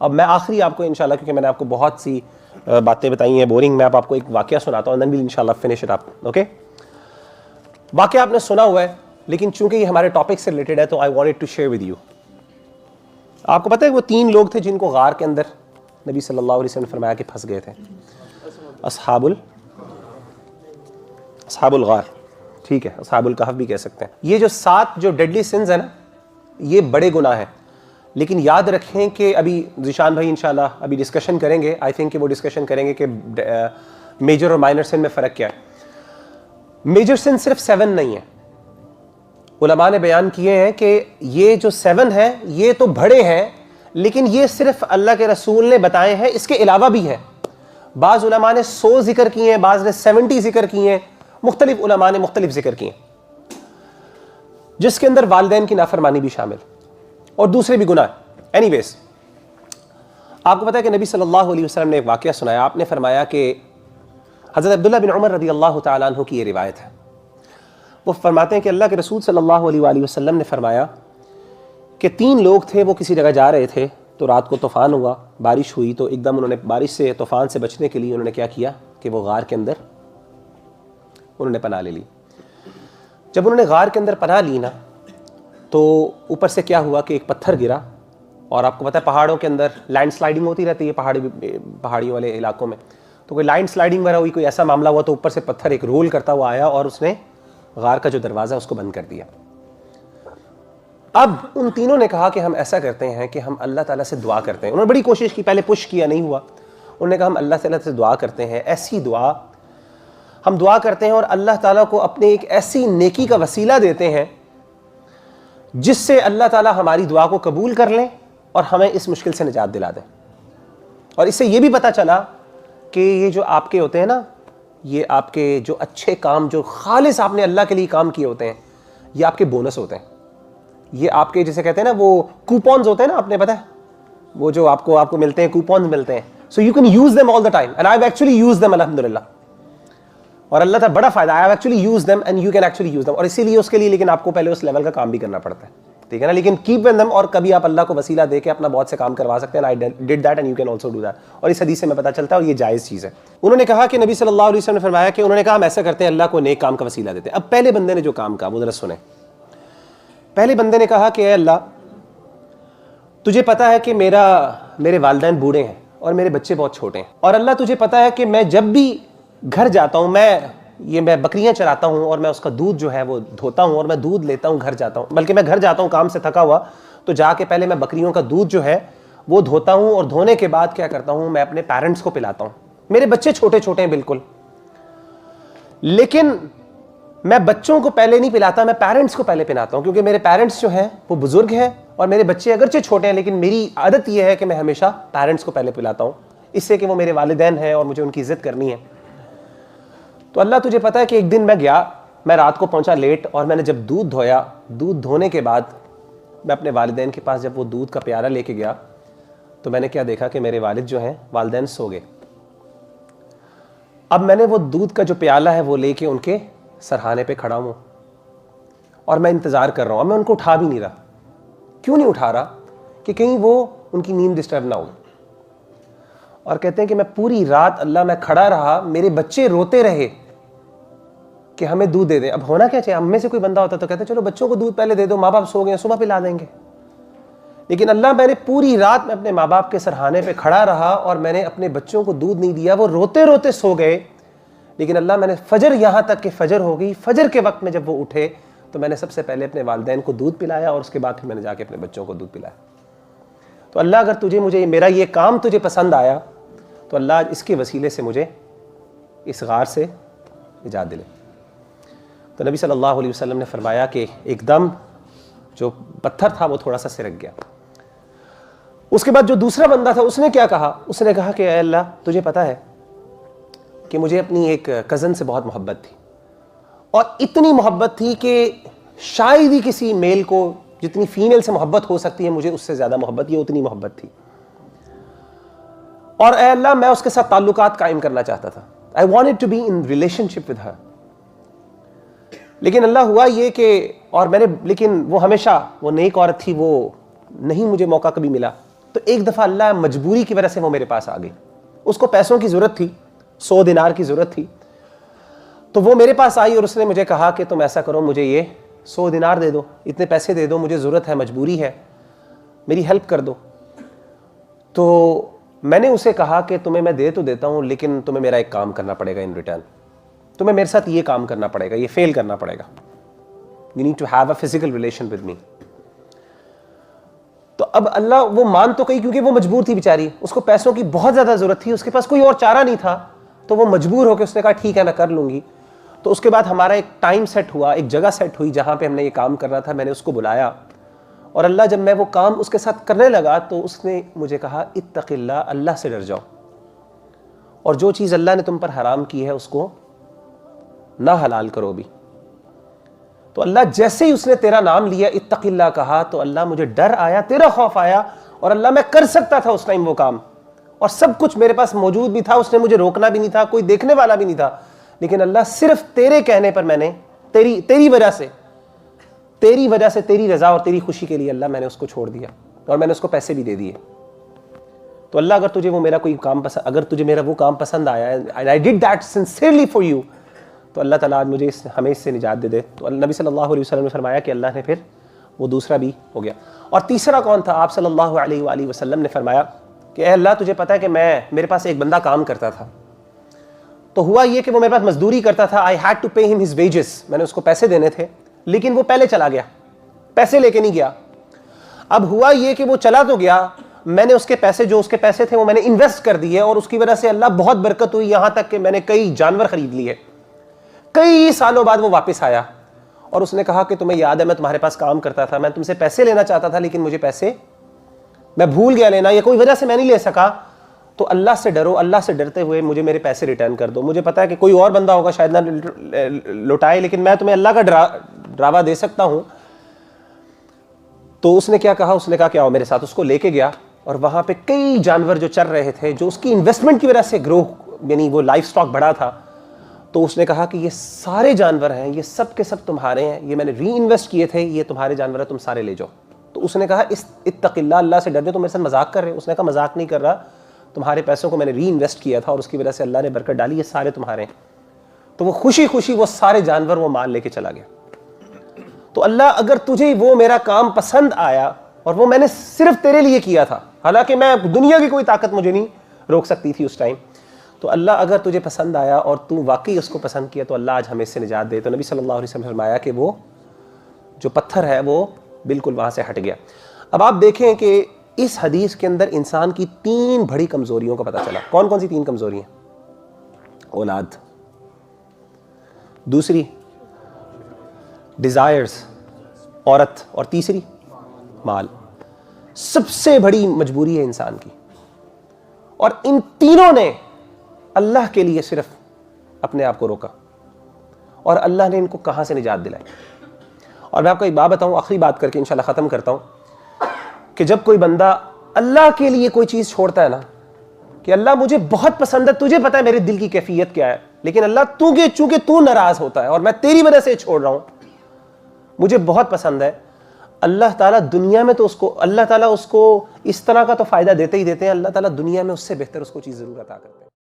اب میں آخری آپ کو انشاءاللہ، کیونکہ میں نے آپ کو بہت سی باتیں بتائی ہیں بورنگ، میں آپ کو ایک واقعہ سناتا ہوں، دین ویل انشاءاللہ فنش اٹ اپ. اوکے، واقعہ آپ نے سنا ہوا ہے لیکن چونکہ یہ ہمارے ٹاپک سے ریلیٹڈ ہے تو I wanted to share with you. آپ کو پتہ ہے وہ 3 لوگ تھے جن کو غار کے اندر نبی صلی اللہ علیہ وسلم نے فرمایا کہ پھنس گئے تھے. اصحاب الغار، ٹھیک ہے، اصحاب الکہف بھی کہہ سکتے ہیں. یہ جو 7 جو ڈیڈلی سنز ہیں نا، یہ بڑے گناہ ہیں، لیکن یاد رکھیں کہ ابھی ذیشان بھائی انشاءاللہ ابھی ڈسکشن کریں گے، آئی تھنک کہ وہ ڈسکشن کریں گے کہ میجر اور مائنر سن میں فرق کیا ہے. میجر سن صرف 7 نہیں ہے. علماء نے بیان کیے ہیں کہ یہ جو 7 ہیں یہ تو بڑے ہیں، لیکن یہ صرف اللہ کے رسول نے بتائے ہیں، اس کے علاوہ بھی ہے. بعض علماء نے 100 ذکر کیے ہیں، بعض نے 70 ذکر کیے ہیں، مختلف علماء نے مختلف ذکر کیے ہیں، جس کے اندر والدین کی نافرمانی بھی شامل اور دوسرے بھی گناہ. اینی ویز، آپ کو پتہ ہے کہ نبی صلی اللہ علیہ وسلم نے ایک واقعہ سنایا. آپ نے فرمایا کہ حضرت عبداللہ بن عمر رضی اللہ تعالیٰ عنہ کی یہ روایت ہے. وہ فرماتے ہیں کہ اللہ کے رسول صلی اللہ علیہ وآلہ وسلم نے فرمایا کہ 3 لوگ تھے، وہ کسی جگہ جا رہے تھے تو رات کو طوفان ہوا، بارش ہوئی، تو ایک دم انہوں نے بارش سے، طوفان سے بچنے کے لیے انہوں نے کیا کیا کہ وہ غار کے اندر انہوں نے پناہ لے لی. جب انہوں نے غار کے اندر پناہ لی نا، تو اوپر سے کیا ہوا کہ ایک پتھر گرا. اور آپ کو پتہ ہے پہاڑوں کے اندر لینڈ سلائڈنگ ہوتی رہتی ہے، پہاڑیوں والے علاقوں میں. تو کوئی لینڈ سلائڈنگ وغیرہ ہوئی، کوئی ایسا معاملہ ہوا تو اوپر سے پتھر ایک رول کرتا ہوا آیا اور اس نے غار کا جو دروازہ اس کو بند کر دیا. اب ان تینوں نے کہا کہ ہم ایسا کرتے ہیں کہ ہم اللہ تعالیٰ سے دعا کرتے ہیں. انہوں نے بڑی کوشش کی، پہلے پش کیا، نہیں ہوا. انہوں نے کہا ہم اللہ تعالیٰ سے دعا کرتے ہیں، ایسی دعا ہم دعا کرتے ہیں اور اللہ تعالیٰ کو اپنے ایک ایسی نیکی کا وسیلہ دیتے ہیں جس سے اللہ تعالیٰ ہماری دعا کو قبول کر لیں اور ہمیں اس مشکل سے نجات دلا دیں. اور اس سے یہ بھی پتہ چلا کہ یہ جو آپ کے ہوتے ہیں نا، یہ آپ کے جو اچھے کام جو خالص آپ نے اللہ کے لیے کام کیے ہوتے ہیں، یہ آپ کے بونس ہوتے ہیں. یہ آپ کے جسے کہتے ہیں نا وہ کوپونز ہوتے ہیں نا، آپ نے پتہ ہے وہ جو آپ کو ملتے ہیں، کوپونز ملتے ہیں. So you can use them all the time and I have actually use them الحمدللہ. اور اللہ تعالیٰ بڑا فائدہ، I have actually use them and you can actually use them. اور اسی لیے اس کے لیے لیکن آپ کو پہلے اس لیول کا کام بھی کرنا پڑتا ہے، ٹھیک ہے نا. لیکن کیپ ود دیم، اور کبھی آپ اللہ کو وسیلہ دے کے اپنا بہت سے کام کروا سکتے ہیں. I did that and you can also do that. اور اس حدیث سے میں پتہ چلتا ہے اور یہ جائز چیز ہے. انہوں نے کہا کہ نبی صلی اللہ علیہ وسلم نے فرمایا کہ انہوں نے کہا ہم ایسا کرتے ہیں، اللہ کو نیک کام کا وسیلہ دیتے ہیں. اب پہلے بندے نے جو کام کہا وہ ذرا سنیں. پہلے بندے نے کہا کہ اے اللہ، تجھے پتہ ہے کہ میرے والدین بوڑھے ہیں اور میرے بچے بہت چھوٹے ہیں، اور اللہ تجھے پتہ ہے کہ میں جب بھی گھر جاتا ہوں، میں بکریاں چراتا ہوں اور میں اس کا دودھ جو ہے وہ دھوتا ہوں اور میں دودھ لیتا ہوں، گھر جاتا ہوں، بلکہ میں گھر جاتا ہوں کام سے تھکا ہوا تو جا کے پہلے میں بکریوں کا دودھ جو ہے وہ دھوتا ہوں، اور دھونے کے بعد کیا کرتا ہوں، میں اپنے پیرنٹس کو پلاتا ہوں. میرے بچے چھوٹے چھوٹے ہیں بالکل، لیکن میں بچوں کو پہلے نہیں پلاتا، میں پیرنٹس کو پہلے پلاتا ہوں، کیونکہ میرے پیرنٹس جو ہیں وہ بزرگ ہیں اور میرے بچے اگرچہ چھوٹے ہیں، لیکن میری عادت یہ ہے کہ میں ہمیشہ پیرنٹس کو پہلے پلاتا ہوں، اس سے کہ وہ میرے والدین ہیں اور مجھے ان کی عزت کرنی ہے. تو اللہ تجھے پتہ ہے کہ ایک دن میں رات کو پہنچا لیٹ، اور میں نے جب دودھ دھویا، دودھ دھونے کے بعد میں اپنے والدین کے پاس جب وہ دودھ کا پیالہ لے کے گیا تو میں نے کیا دیکھا کہ میرے والد جو ہیں والدین سو گئے. اب میں نے وہ دودھ کا جو پیالہ ہے وہ لے کے ان کے سرہانے پہ کھڑا ہوں اور میں انتظار کر رہا ہوں. اب میں ان کو اٹھا بھی نہیں رہا. کیوں نہیں اٹھا رہا؟ کہ کہیں وہ ان کی نیند ڈسٹرب نہ ہو. اور کہتے ہیں کہ میں پوری رات اللہ میں کھڑا رہا، میرے بچے روتے رہے کہ ہمیں دودھ دے دیں. اب ہونا کیا چاہیے، ہم میں سے کوئی بندہ ہوتا تو کہتے چلو بچوں کو دودھ پہلے دے دو، ماں باپ سو گئے صبح پلا دیں گے. لیکن اللہ، میں نے پوری رات میں اپنے ماں باپ کے سرہانے پہ کھڑا رہا اور میں نے اپنے بچوں کو دودھ نہیں دیا، وہ روتے روتے سو گئے. لیکن اللہ، میں نے فجر، یہاں تک کہ فجر ہو گئی، فجر کے وقت میں جب وہ اٹھے تو میں نے سب سے پہلے اپنے والدین کو دودھ پلایا اور اس کے بعد پھر میں نے جا کے اپنے بچوں کو دودھ پلایا. تو اللہ، اگر مجھے میرا یہ کام تجھے پسند آیا تو اللہ اس کے وسیلے سے مجھے اس غار سے نجات دلے. تو نبی صلی اللہ علیہ وسلم نے فرمایا کہ ایک دم جو پتھر تھا وہ تھوڑا سا سرک گیا. اس کے بعد جو دوسرا بندہ تھا اس نے کیا کہا، اس نے کہا کہ اے اللہ، تجھے پتہ ہے کہ مجھے اپنی ایک کزن سے بہت محبت تھی، اور اتنی محبت تھی کہ شاید ہی کسی میل کو جتنی فیمیل سے محبت ہو سکتی ہے مجھے اس سے زیادہ محبت، یہ اتنی محبت تھی. اور اے اللہ، میں اس کے ساتھ تعلقات قائم کرنا چاہتا تھا. I wanted to be in relationship with her. لیکن اللہ، ہوا یہ کہ لیکن وہ ہمیشہ وہ نیک عورت تھی، وہ نہیں مجھے موقع کبھی ملا. تو ایک دفعہ اللہ مجبوری کی وجہ سے وہ میرے پاس آ گئی. اس کو پیسوں کی ضرورت تھی, 100 دینار کی ضرورت تھی, تو وہ میرے پاس آئی اور اس نے مجھے کہا کہ تم ایسا کرو, مجھے یہ 100 دینار دے دو, اتنے پیسے دے دو, مجھے ضرورت ہے, مجبوری ہے, میری ہیلپ کر دو. تو میں نے اسے کہا کہ تمہیں میں دے تو دیتا ہوں, لیکن تمہیں میرا ایک کام کرنا پڑے گا ان ریٹرن, تمہیں میرے ساتھ یہ کام کرنا پڑے گا, یہ فیل کرنا پڑے گا. You need to have a physical relation with me. تو اب اللہ وہ مان تو گئی کیونکہ وہ مجبور تھی بیچاری, اس کو پیسوں کی بہت زیادہ ضرورت تھی, اس کے پاس کوئی اور چارہ نہیں تھا, تو وہ مجبور ہو کے اس نے کہا ٹھیک ہے میں کر لوں گی. تو اس کے بعد ہمارا ایک ٹائم سیٹ ہوا, ایک جگہ سیٹ ہوئی جہاں پہ ہم نے یہ کام کرنا تھا. میں نے اس کو بلایا اور اللہ جب میں وہ کام اس کے ساتھ کرنے لگا تو اس نے مجھے کہا اتق اللہ, اللہ سے ڈر جاؤ, اور جو چیز اللہ نے تم پر حرام کی ہے اس کو نہ حلال کرو بھی. تو اللہ جیسے ہی اس نے تیرا نام لیا, اتق اللہ کہا, تو اللہ مجھے ڈر آیا, تیرا خوف آیا, اور اللہ میں کر سکتا تھا اس ٹائم وہ کام, اور سب کچھ میرے پاس موجود بھی تھا, اس نے مجھے روکنا بھی نہیں تھا, کوئی دیکھنے والا بھی نہیں تھا, لیکن اللہ صرف تیرے کہنے پر میں نے تیری وجہ سے, تیری رضا اور تیری خوشی کے لیے اللہ میں نے اس کو چھوڑ دیا, اور میں نے اس کو پیسے بھی دے دیے. تو اللہ اگر تجھے وہ میرا کوئی کام پسند, اگر تجھے میرا وہ کام پسند آیا, and I did that sincerely for you, تو اللہ تعالیٰ مجھے ہمیں اس سے نجات دے دے. تو نبی صلی اللہ علیہ وسلم نے فرمایا کہ اللہ نے پھر وہ دوسرا بھی ہو گیا. اور تیسرا کون تھا؟ آپ صلی اللہ علیہ وآلہ وسلم نے فرمایا کہ اے اللہ تجھے پتہ ہے کہ میرے پاس ایک بندہ کام کرتا تھا, تو ہوا یہ کہ وہ میرے پاس مزدوری کرتا تھا, I had to pay him his wages, میں نے اس کو پیسے دینے تھے, لیکن وہ پہلے چلا گیا, پیسے لے کے نہیں گیا. اب ہوا یہ کہ وہ چلا تو گیا, میں نے اس کے پیسے, جو اس کے پیسے تھے وہ میں نے انویسٹ کر دیے, اور اس کی وجہ سے اللہ بہت برکت ہوئی, یہاں تک کہ میں نے کئی جانور خرید لیے. کئی سالوں بعد وہ واپس آیا اور اس نے کہا کہ تمہیں یاد ہے میں تمہارے پاس کام کرتا تھا, میں تم سے پیسے لینا چاہتا تھا, لیکن مجھے پیسے میں بھول گیا لینا, یا کوئی وجہ سے میں نہیں لے سکا. تو اللہ سے ڈرو, اللہ سے ڈرتے ہوئے مجھے میرے پیسے ریٹرن کر دو. مجھے پتا ہے کہ کوئی اور بندہ ہوگا شاید نہ لوٹائے, لیکن میں تمہیں اللہ کا ڈراوا دے سکتا ہوں. تو اس نے کیا کہا, اس نے کہا کہ آؤ میرے ساتھ. اس کو لے کے گیا, اور وہاں پہ کئی جانور جو چر رہے تھے, جو اس کی انویسٹمنٹ کی وجہ سے گرو, یعنی وہ لائف سٹاک بڑا تھا. تو اس نے کہا کہ یہ سارے جانور ہیں, یہ سب کے سب تمہارے ہیں, یہ میں نے ری انویسٹ کیے تھے, یہ تمہارے جانور ہیں, تم سارے لے جاؤ. تو اس نے کہا اتق اللہ, اللہ سے ڈر جاؤ, تم میرے ساتھ مذاق کر رہے ہو؟ اس نے کہا مذاق نہیں کر رہا, تمہارے پیسوں کو میں نے ری انویسٹ کیا تھا اور اس کی وجہ سے اللہ نے برکت ڈالی, یہ سارے تمہارے ہیں. تو وہ خوشی خوشی وہ سارے جانور, وہ مال لے کے چلا گیا. تو اللہ اگر تجھے وہ میرا کام پسند آیا, اور وہ میں نے صرف تیرے لیے کیا تھا, حالانکہ میں دنیا کی کوئی طاقت مجھے نہیں روک سکتی تھی اس ٹائم, تو اللہ اگر تجھے پسند آیا اور تو واقعی اس کو پسند کیا, تو اللہ آج ہمیں اس سے نجات دے. تو نبی صلی اللہ علیہ وسلم نے فرمایا کہ وہ جو پتھر ہے وہ بالکل وہاں سے ہٹ گیا. اب آپ دیکھیں کہ اس حدیث کے اندر انسان کی 3 بڑی کمزوریوں کا پتہ چلا. کون کون سی 3 کمزوریاں؟ اولاد, دوسری ڈیزائرز, عورت, اور تیسری مال. سب سے بڑی مجبوری ہے انسان کی, اور ان تینوں نے اللہ کے لیے صرف اپنے آپ کو روکا, اور اللہ نے ان کو کہاں سے نجات دلائی. اور میں آپ کو ایک بات بتاؤں, آخری بات کر کے انشاءاللہ ختم کرتا ہوں, کہ جب کوئی بندہ اللہ کے لیے کوئی چیز چھوڑتا ہے نا, کہ اللہ مجھے بہت پسند ہے, تجھے پتا ہے میرے دل کی کیفیت کیا ہے, لیکن اللہ چونکہ تو ناراض ہوتا ہے اور میں تیری وجہ سے چھوڑ رہا ہوں, مجھے بہت پسند ہے, اللہ تعالیٰ دنیا میں تو اللہ تعالیٰ اس کو اس طرح کا تو فائدہ دیتے ہی دیتے ہیں, اللہ تعالیٰ دنیا میں اس سے بہتر اس کو چیز ضرور عطا کرتے ہیں.